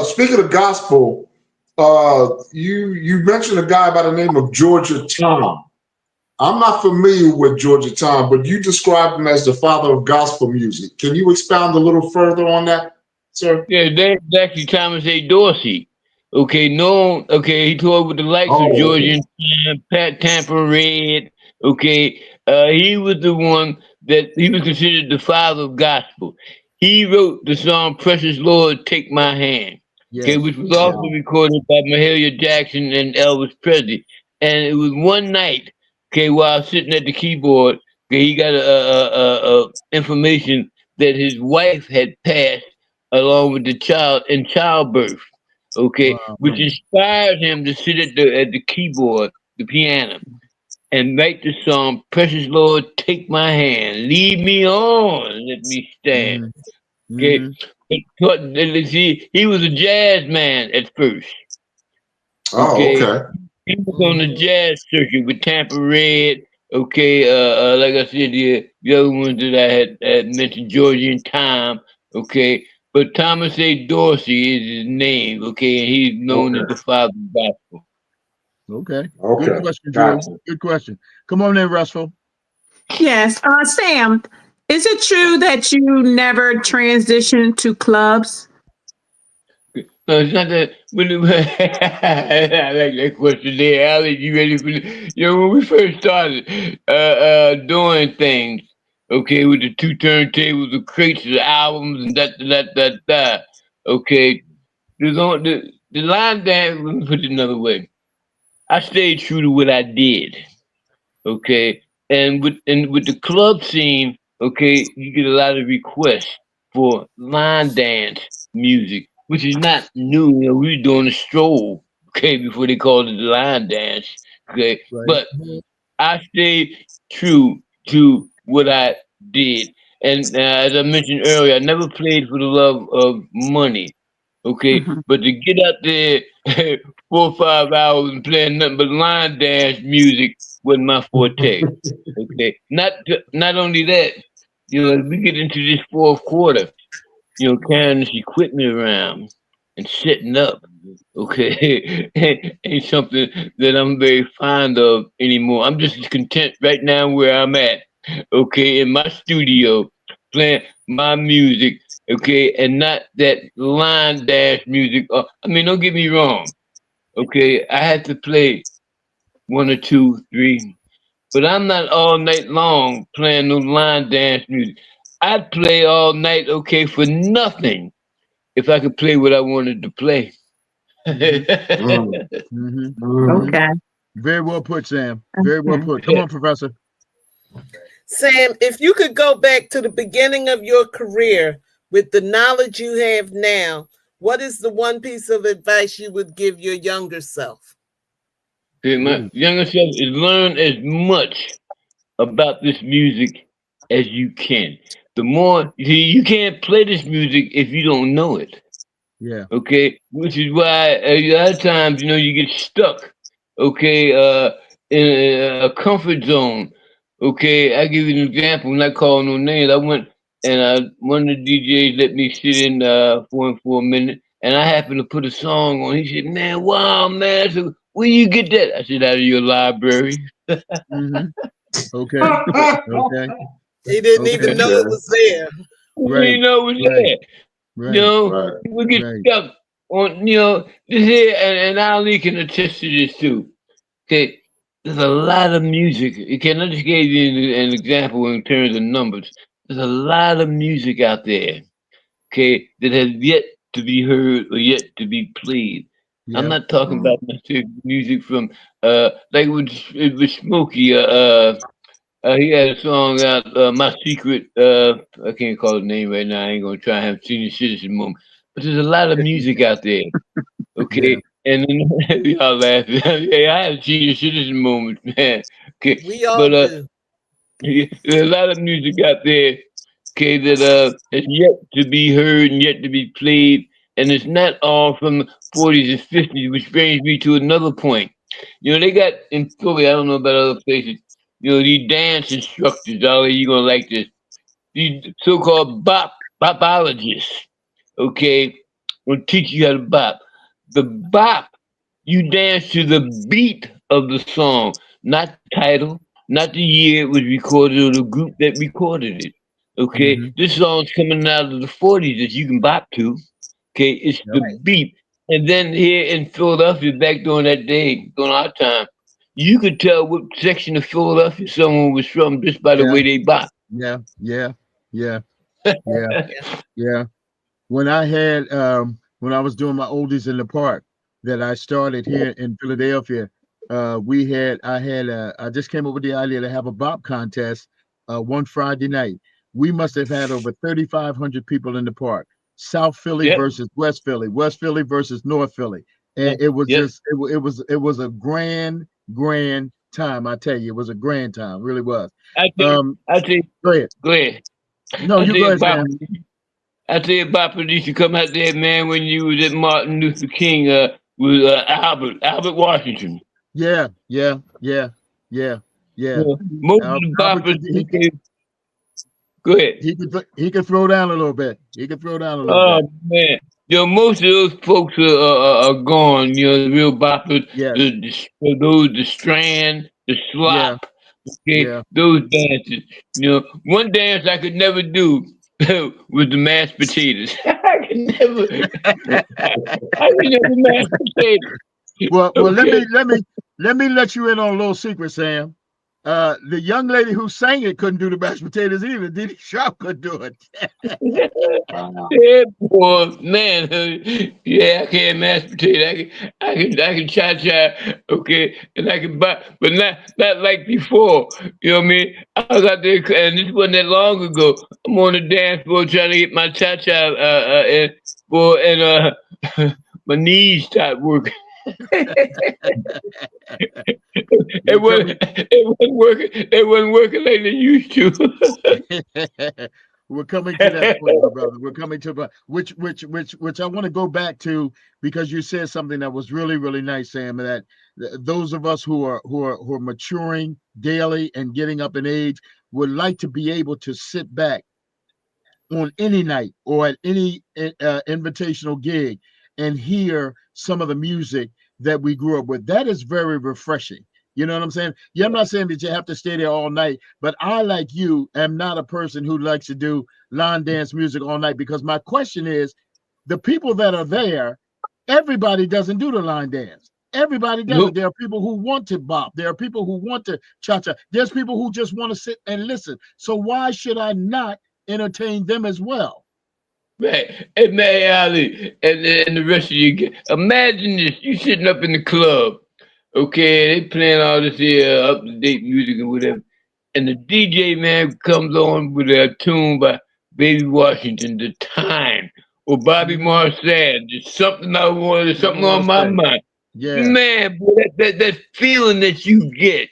Speaking of gospel, you mentioned a guy by the name of Georgia Tom. I'm not familiar with Georgia Tom, but you described him as the father of gospel music. Can you expound a little further on that, sir? Yeah, that's actually Thomas A. Dorsey. Okay, no, okay, he toured with the likes of Oh, okay. Georgian Pat Tampa Red. Okay, he was the one that he was considered the father of gospel. He wrote the song "Precious Lord, Take My Hand." Okay, Yes. which was also Wow. recorded by Mahalia Jackson and Elvis Presley. And it was one night, okay, while sitting at the keyboard, okay, he got a information that his wife had passed along with the child in childbirth. Okay, Wow. which inspired him to sit at the keyboard, the piano, and write the song "Precious Lord, Take My Hand, Lead Me On, Let Me Stand." Mhm. Okay, Mhm. he was a jazz man at first. Oh, Okay, okay. he was on the jazz circuit with Tampa Red. Okay, like I said, the other ones that I had mentioned, Georgie and Tom. Okay, but Thomas A. Dorsey is his name. Okay, and he's known as Okay. the father of gospel. Okay. Good Okay. question, Drew. Gotcha. Good question. Come on in, Russell. Yes. Sam, is it true that you never transitioned to clubs? No, it's not that. I like that question there, Alex. You ready for the, when we first started doing things, okay, with the two turntables, the crates, the albums, and that. Okay, the line dance. Let me put it another way. I stayed true to what I did. Okay, and with the club scene, okay, you get a lot of requests for line dance music, which is not new. We were doing a stroll, okay, before they called it the line dance, okay. Right. But I stayed true to what I did, and as I mentioned earlier, I never played for the love of money, okay. Mhm. But to get out there 4 or 5 hours and playing nothing but line dance music wasn't my forte. Okay, not only that, as we get into this fourth quarter, carrying this equipment around and setting up, okay, ain't something that I'm very fond of anymore. I'm just content right now where I'm at, okay, in my studio, playing my music, okay, and not that line dash music. I mean, don't get me wrong, okay, I had to play one or two, three, but I'm not all night long playing no line dance music. I'd play all night, okay, for nothing if I could play what I wanted to play. Mhm. Mm, Mhm. mm. Mhm. Okay. Very well put, Sam. Very well Okay. put. Come on, Professor. Sam, if you could go back to the beginning of your career with the knowledge you have now, what is the one piece of advice you would give your younger self? Okay, my Ooh. younger self is learn as much about this music as you can. The more you can't play this music if you don't know it. Yeah. Okay, which is why a lot of times you get stuck. Okay, in a comfort zone. Okay, I give you an example. I'm not calling no names. I went and one of the DJs let me sit in for a minute, and I happened to put a song on. He said, "Man, wow, man, so where you get that?" I said, "Out of your library." Mhm. Okay. Okay. He didn't even Okay. know it Okay. was there. You Right. know what's Right. there. Right. Right. People get Right. stuck on this here, and Ali can attest to this too. Okay, there's a lot of music. Okay, I just gave you an example in terms of numbers. There's a lot of music out there, okay, that has yet to be heard or yet to be played. I'm Yeah. not talking Mm. about necessarily music from like with Smokey. He had a song out, My Secret. I can't call the name right now. I ain't gonna try and have senior citizen moment. But there's a lot of music out there, Yeah. okay? And then y'all laughing. Hey, I had senior citizen moments, man. Okay, We all but do. there's a lot of music out there, okay, that is yet to be heard and yet to be played, and it's not all from the 40s and 50s, which brings me to another point. They got in Philly. I don't know about other places. These dance instructors. Ollie, you gonna like this? These so-called bopologists. Okay, will teach you how to bop. The bop, you dance to the beat of the song, not the title, not the year it was recorded or the group that recorded it. Okay, Mhm. this song's coming out of the 40s that you can bop to. Okay, it's Yep. the beat. And then here in Philadelphia, back during that day, during our time, you could tell what section of Philadelphia someone was from just by the Yeah. way they bop. Yeah. Yeah. Yeah. Yeah. Yeah. Yeah. When I was doing my oldies in the park that I started here in Philadelphia, I just came up with the idea to have a bop contest one Friday night. We must have had over 3,500 people in the park. South Philly Yep. versus West Philly, West Philly versus North Philly, and it was Yep. just it was a grand time. I tell you, it was a grand time, really was. I tell you, Go ahead. go ahead. No, I you tell go you, ahead, Bob, Sam. I tell you, Bob used to come out there, man, when you was at Martin Luther King with Albert Washington. Yeah, yeah, yeah, yeah, yeah. Most of the Albert, boppers, go ahead. he could throw down a little bit. He could throw down a little Oh bit. man, most of those folks are gone. The real boppers, Yes. the Strand, the Yeah. Slop. Okay, Yeah. those dances. One dance I could never do was the mashed potatoes. I could never. I could never mash potatoes. Well, Okay. let me let you in on a little secret, Sam. The young lady who sang it couldn't do the mashed potatoes either. Didi Sharp could do it. Yeah, boy, man. Yeah, I can't mash potato. I can cha. Okay, and I can buy, but not like before. You know what I mean? I was out there, and this wasn't that long ago. I'm on the dance floor trying to get my cha, and my knees stopped working. It wasn't working. It wasn't working like they used to. We're coming to that point, my brother. We're coming to which I want to go back to because you said something that was really nice, Sam. That those of us who are maturing daily and getting up in age would like to be able to sit back on any night or at any invitational gig and hear some of the music that we grew up with. That is very refreshing. You know what I'm saying? Yeah, I'm not saying that you have to stay there all night, but I, like you, am not a person who likes to do line dance music all night because my question is the people that are there, everybody doesn't do the line dance. Everybody doesn't. Nope. There are people who want to bop. There are people who want to cha-cha. There's people who just want to sit and listen. So why should I not entertain them as well? Right. Hey, man, Ali, and the rest of you, imagine this. You sitting up in the club, okay, they playing all this here up-to-date music and whatever, and the DJ, man, comes on with a tune by Baby Washington, The Time, or Bobby Marcel, just something I wanted, something on my mind. Yeah. Man, boy, that feeling that you get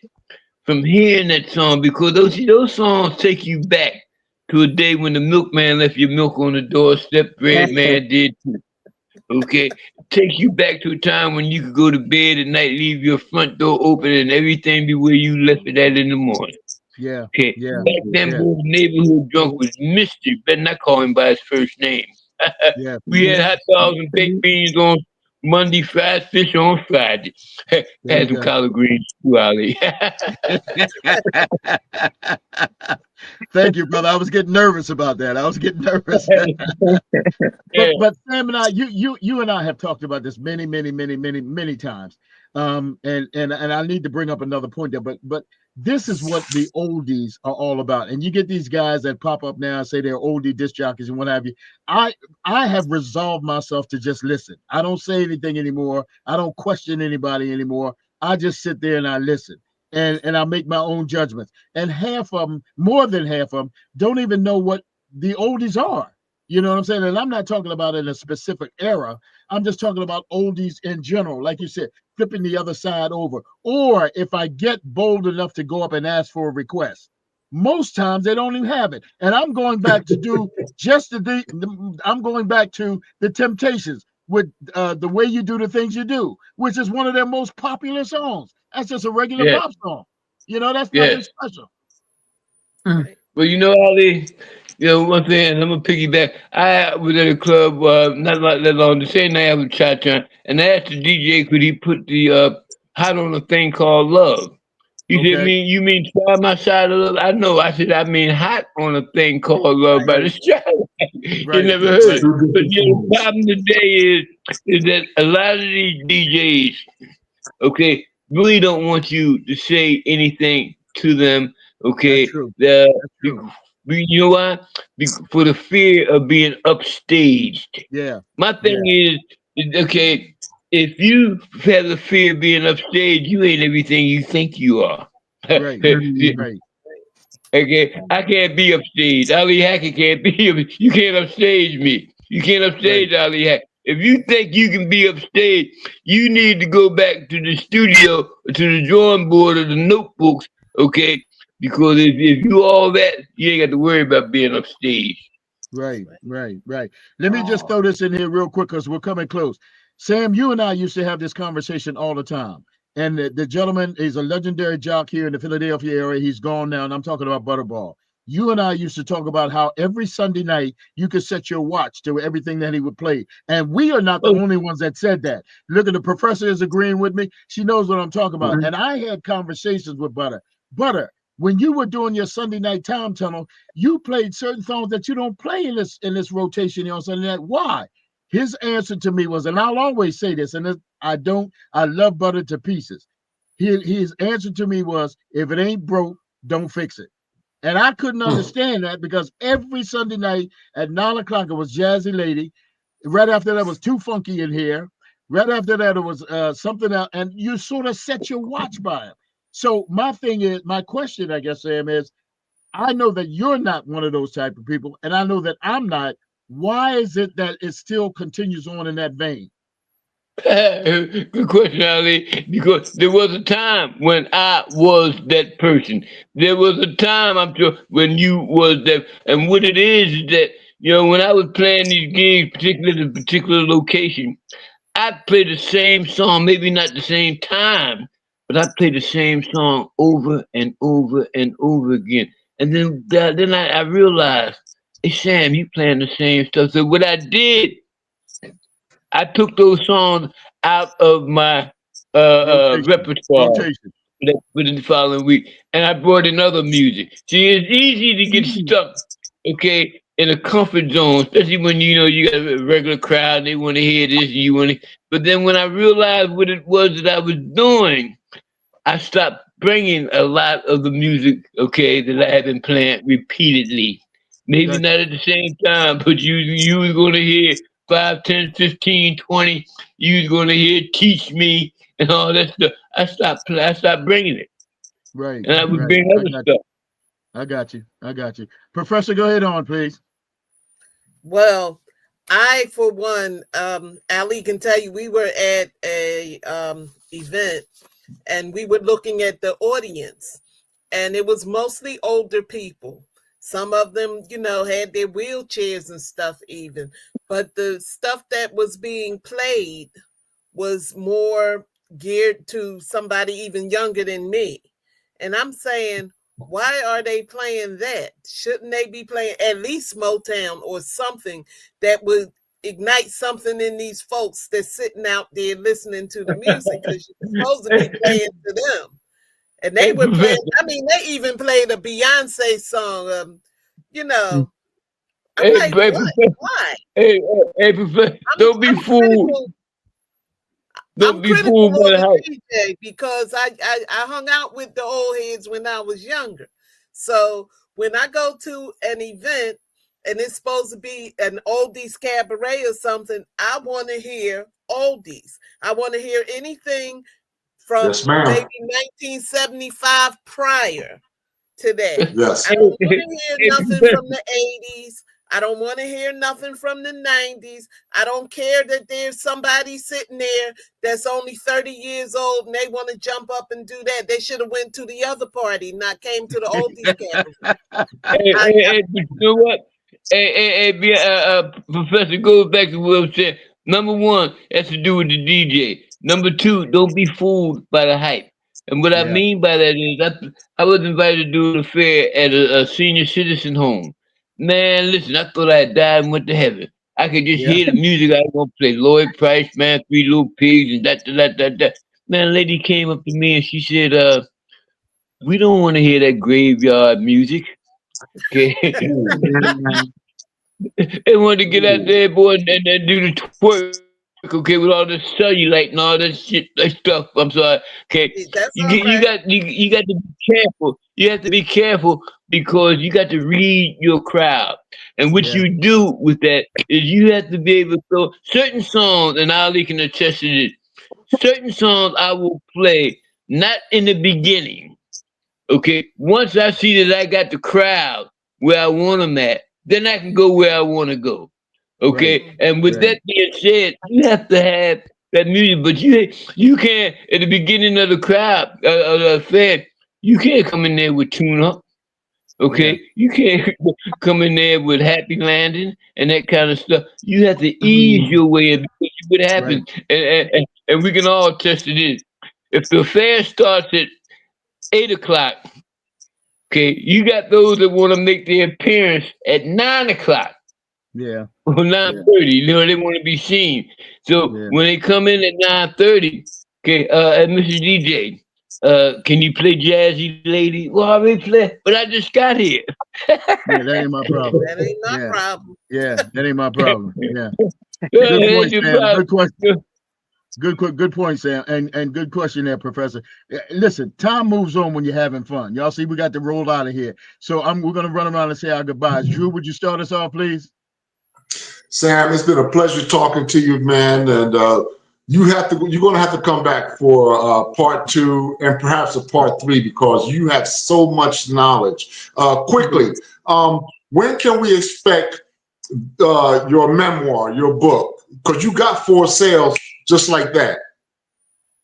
from hearing that song, because those songs take you back to a day when the milkman left your milk on the doorstep. Bread man did too. Okay, take you back to a time when you could go to bed at night, leave your front door open, and everything be where you left it at in the morning. Yeah. Okay, Yeah. back then, boy, the neighborhood drunk was Mister. Better not call him by his first name. Yeah. We had hot dogs and baked beans on Monday, fried fish on Friday. Had some collard greens too, Ali. Thank you, brother. I was getting nervous about that. I was getting nervous. But Sam and I, you and I have talked about this many times. And I need to bring up another point there, but this is what the oldies are all about. And you get these guys that pop up now and say they're oldie disc jockeys and what have you. I have resolved myself to just listen. I don't say anything anymore. I don't question anybody anymore. I just sit there and I listen. And I make my own judgments. And half of them, more than half of them, don't even know what the oldies are. You know what I'm saying? And I'm not talking about in a specific era. I'm just talking about oldies in general. Like you said, flipping the other side over. Or if I get bold enough to go up and ask for a request, most times they don't even have it. And I'm going back to do I'm going back to the Temptations with The Way You Do the Things You Do, which is one of their most popular songs. That's just a regular pop song. You know, that's nothing special. Well, Ali, one thing, and I'm gonna piggyback. I was at a club not that long, the same night I was cha-cha, and I asked the DJ could he put the hot on a thing called Love. He said, "You mean try my side of love?" I know. I said, "I mean hot on a thing called love." But it's you never heard it. But the problem today is that a lot of these DJs, okay, really don't want you to say anything to them. Okay, That's true. You know why? For the fear of being upstaged. Yeah. My thing is, okay, if you have the fear of being upstaged, you ain't everything you think you are. Right. Right. Okay, I can't be upstaged. Ali Hackett can't be. You can't upstage me. You can't Right. upstage Ali Hack. If you think you can be upstage, you need to go back to the studio, to the drawing board, or the notebooks, okay? Because if you all that, you ain't got to worry about being upstage. Right, right, right. Let me just Oh, throw this in here real quick because we're coming close. Sam, you and I used to have this conversation all the time. And the gentleman is a legendary jock here in the Philadelphia area. He's gone now, and I'm talking about Butterball. You and I used to talk about how every Sunday night you could set your watch to everything that he would play. And we are not the Oh, only ones that said that. Look at the professor is agreeing with me. She knows what I'm talking about. mhm. And I had conversations with Butter. Butter, when you were doing your Sunday night time tunnel, you played certain songs that you don't play in this rotation on Sunday night. Why? His answer to me was, and I'll always say this, and I love Butter to pieces. His answer to me was, if it ain't broke, don't fix it. And I couldn't understand that because every Sunday night at 9 o'clock it was Jazzy Lady. Right after that was Too Funky in here. Right after that it was something else, and you sort of set your watch by it. So my question, I guess, Sam, is I know that you're not one of those type of people, and I know that I'm not. Why is it that it still continues on in that vein? good question, Ali. Because there was a time when I was that person. There was a time, I'm sure, when you was that. And what it is that, when I was playing these gigs, particularly the particular location, I play the same song, maybe not the same time, but I play the same song over and over and over again. And then I realized, hey Sam, you playing the same stuff. So what I did, I took those songs out of my Rotation, repertoire rotation. for the following week, and I brought in other music. See, it's easy to get stuck, okay, in a comfort zone, especially when you got a regular crowd. They want to hear this, and you want to. But then when I realized what it was that I was doing, I stopped bringing a lot of the music, okay, that I had been playing repeatedly. Maybe Got not at the same time, but you was gonna hear 5, 10, 15, 20. You was gonna hear Teach Me and all that stuff. I stopped bringing it. right, And I would right. bring I other got you. stuff. I got you. I got you. Professor, go ahead on, please. Well, I, for one, Ali can tell you, we were at a event and we were looking at the audience, and it was mostly older people. Some of them, had their wheelchairs and stuff, even. But the stuff that was being played was more geared to somebody even younger than me. And I'm saying, why are they playing that? Shouldn't they be playing at least Motown or something that would ignite something in these folks that's sitting out there listening to the music? Because you're supposed to be playing to them. And they Hey, were playing, Professor. they even played a Beyonce song. You know, I'm Hey, like, hey, what? Professor. Why? Hey, Professor. Don't be I'm fooled. critical. I'm Don't be critical fooled by of the the hype. DJ because I hung out with the old heads when I was younger. So when I go to an event and it's supposed to be an oldies cabaret or something, I want to hear oldies. I want to hear anything from Yes, ma'am. maybe 1975 prior to that. Yes. I don't want to hear Hey, nothing from Professor. the 80s. I don't want to hear nothing from the 90s. I don't care that there's somebody sitting there that's only 30 years old and they want to jump up and do that. They should have went to the other party, not came to the oldies cabaret. But you know what? Professor, goes back to what I said. Number one has to do with the DJ. Number two, don't be fooled by the hype. And what I Yeah, mean by that is, I was invited to do an affair at a senior citizen home. Man, listen, I thought I had died and went to heaven. I could just yeah. hear the music I was gonna play. Lloyd Price, man, Three Little Pigs, and that. Man, a lady came up to me and she said, "We don't want to hear that graveyard music." Okay. They wanted to get out Ooh. there, boy, and do the twerk, okay, with all the cellulite and all that shit, that stuff. I'm sorry, okay. That's You all you right. got you got to be careful. You have to be careful because you got to read your crowd. And what Yes. you do with that is you have to be able to throw certain songs, and Ali can attest to this. Certain songs I will play not in the beginning. Okay, once I see that I got the crowd where I want them at, then I can go where I want to go. Okay, Right. and with Right. that being said, you have to have that music, but you can't at the beginning of the crowd of the affair. You can't come in there with tune up. Yeah. Okay, you can't come in there with happy landing and that kind of stuff. You have to ease Mhm. your way in because what Right. happens, and we can all test it in. If the affair starts at 8 o'clock, okay, you got those that want to make their appearance at 9 o'clock. Yeah. Or 9:30, you know, they want to be seen. So Yeah. when they come in at 9:30, okay, Mr. DJ, can you play Jazzy Lady? Well, I already play, but I just got here. Yeah. That ain't my problem. That ain't my Yeah. problem. Yeah. That ain't my problem. Yeah. Good That's point, your Sam. problem. Good question. Good point, Sam. And good question there, Professor. Listen, time moves on when you're having fun. Y'all see, we got to roll out of here. So we're gonna run around and say our goodbyes. Drew, would you start us off, please? Sam, it's been a pleasure talking to you, man. And you're going to have to come back for part 2 and perhaps a part 3 because you have so much knowledge. Quickly, when can we expect your memoir, your book? Because you got 4 sales just like that.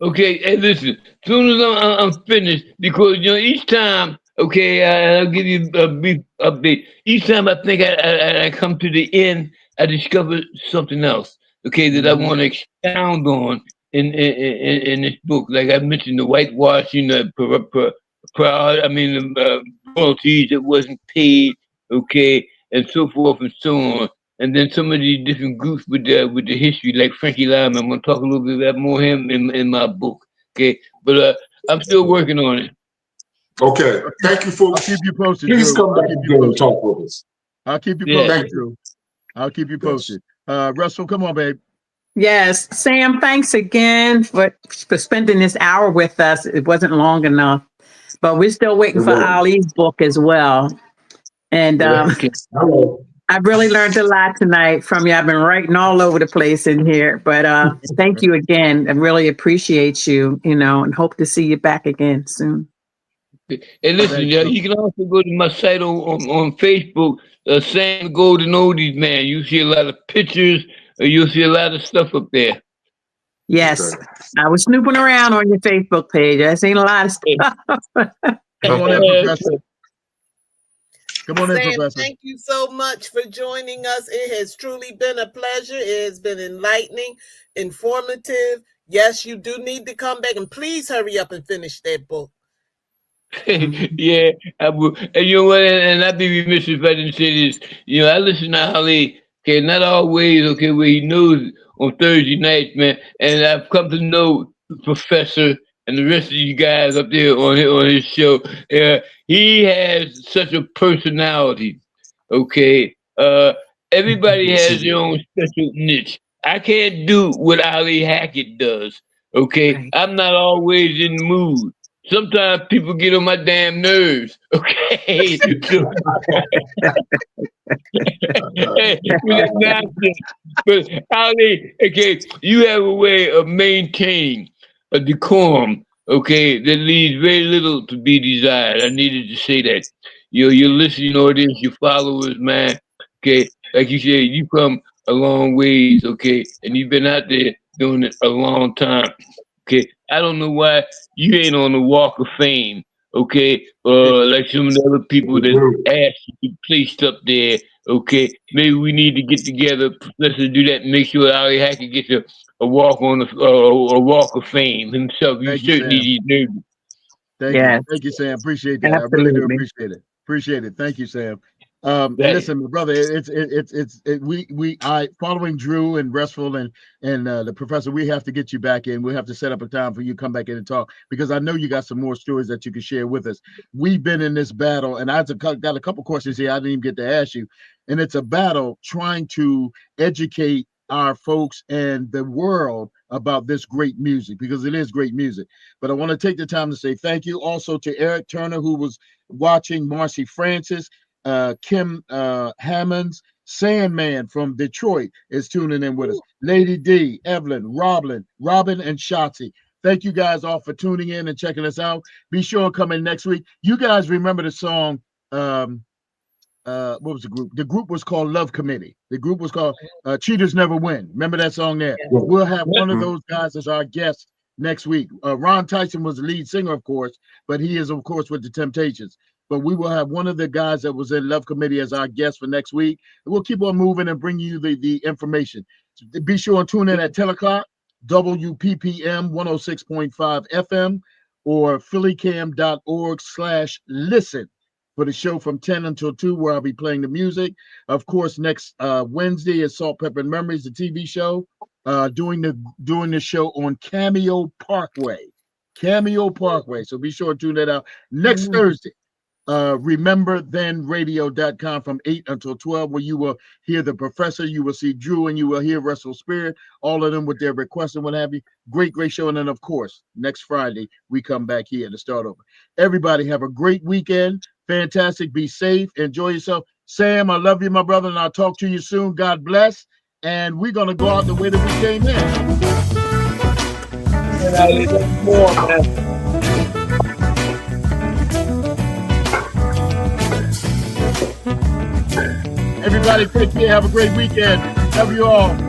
Okay, hey, listen. Soon as I'm finished, because you know each time, okay, I'll give you a brief update. Each time I think I come to the end, I discover something else. Okay, that I Mm-hmm. want to expound on in this book. Like I mentioned, the whitewashing, I mean, the royalties that wasn't paid. Okay, and so forth and so on. And then some of these different groups with the history, like Frankie Lyman. I'm gonna talk a little bit about more him in my book. Okay, but I'm still working on it. Okay. Thank you for. I'll keep you posted, Please Drew. come I'll back keep you again and posted. talk with us. I'll keep you Yeah. posted, Thank you. Drew. I'll keep you Yes. posted. Russell, come on, babe. Yes, Sam, thanks again for spending this hour with us. It wasn't long enough, but we're still waiting It for was. Ali's book as well. And Yeah. Okay. Hello. I've really learned a lot tonight from you. I've been writing all over the place in here, but thank you again. I really appreciate you, and hope to see you back again soon. And listen, Thanks, you can also go to my site on Facebook, Sam Golden Oldies Man. You see a lot of pictures. You'll see a lot of stuff up there. Yes, Okay. I was snooping around on your Facebook page. I seen a lot of stuff. Come on in, Professor. Come on in, Sam, Professor. thank you so much for joining us. It has truly been a pleasure. It has been enlightening, informative. Yes, you do need to come back, and please hurry up and finish that book. Yeah, I will. And you know what? And I'd be remiss if I didn't say this. You know, I listen to Ali. Okay, not always. Okay, where he knows on Thursday nights, man. And I've come to know the Professor and the rest of you guys up there on his show. He has such a personality. Okay, everybody Yes, has you their own special niche. I can't do what Ali Hackett does. Okay, Right. I'm not always in the mood. Sometimes people get on my damn nerves. Okay, so with that nonsense. But Ali, okay, you have a way of maintaining a decorum. Okay, that leaves very little to be desired. I needed to say that. Your listening audience, your followers, man. Okay, like you said, you come a long ways. Okay, and you've been out there doing it a long time. Okay, I don't know why you ain't on the Walk of Fame. Okay, like some of the other people that do. asked to be placed up there. Okay, maybe we need to get together. Let's do that and make sure Ali Hackett gets a walk on a Walk of Fame himself. You Thank you, certainly Sam. deserve it. Thank you. Yes, Thank you, Sam. Appreciate that. I really do absolutely. appreciate it. Appreciate it. Thank you, Sam. And Right. listen, my brother, I following Drew and Restful and the professor, we have to get you back in. We have to set up a time for you to come back in and talk because I know you got some more stories that you can share with us. We've been in this battle, and I've got a couple questions here I didn't even get to ask you, and it's a battle trying to educate our folks and the world about this great music because it is great music. But I want to take the time to say thank you also to Eric Turner, who was watching, Marcy Francis, Kim Hammonds, Sandman from Detroit is tuning in with us. Lady D, Evelyn, Robin, and Shotzi. Thank you guys all for tuning in and checking us out. Be sure and come in next week. You guys remember the song what was the group? The group was called Love Committee. The group was called Cheaters Never Win. Remember that song there? Yeah. We'll have one of those guys as our guest next week. Ron Tyson was the lead singer, of course, but he is, of course, with the Temptations. But we will have one of the guys that was in Love Committee as our guest for next week. We'll keep on moving and bring you the information. So be sure and tune in at 10 o'clock, WPPM 106.5 FM or phillycam.org/listen for the show from 10 until 2, where I'll be playing the music. Of course, next Wednesday is Salt, Pepper, and Memories, the TV show, doing the show on Cameo Parkway. Cameo Parkway. So be sure to tune that out. Next Thursday, rememberthenradio.com from 8 until 12, where you will hear the professor, you will see Drew, and you will hear Russell Spirit, all of them with their requests and what have you. Great show. And then, of course, next Friday, we come back here to start over. Everybody have a great weekend. Fantastic. Be safe. Enjoy yourself. Sam, I love you, my brother, and I'll talk to you soon. God bless. And we're going to go out the way that we came in. Everybody take care. Have a great weekend. Love you all.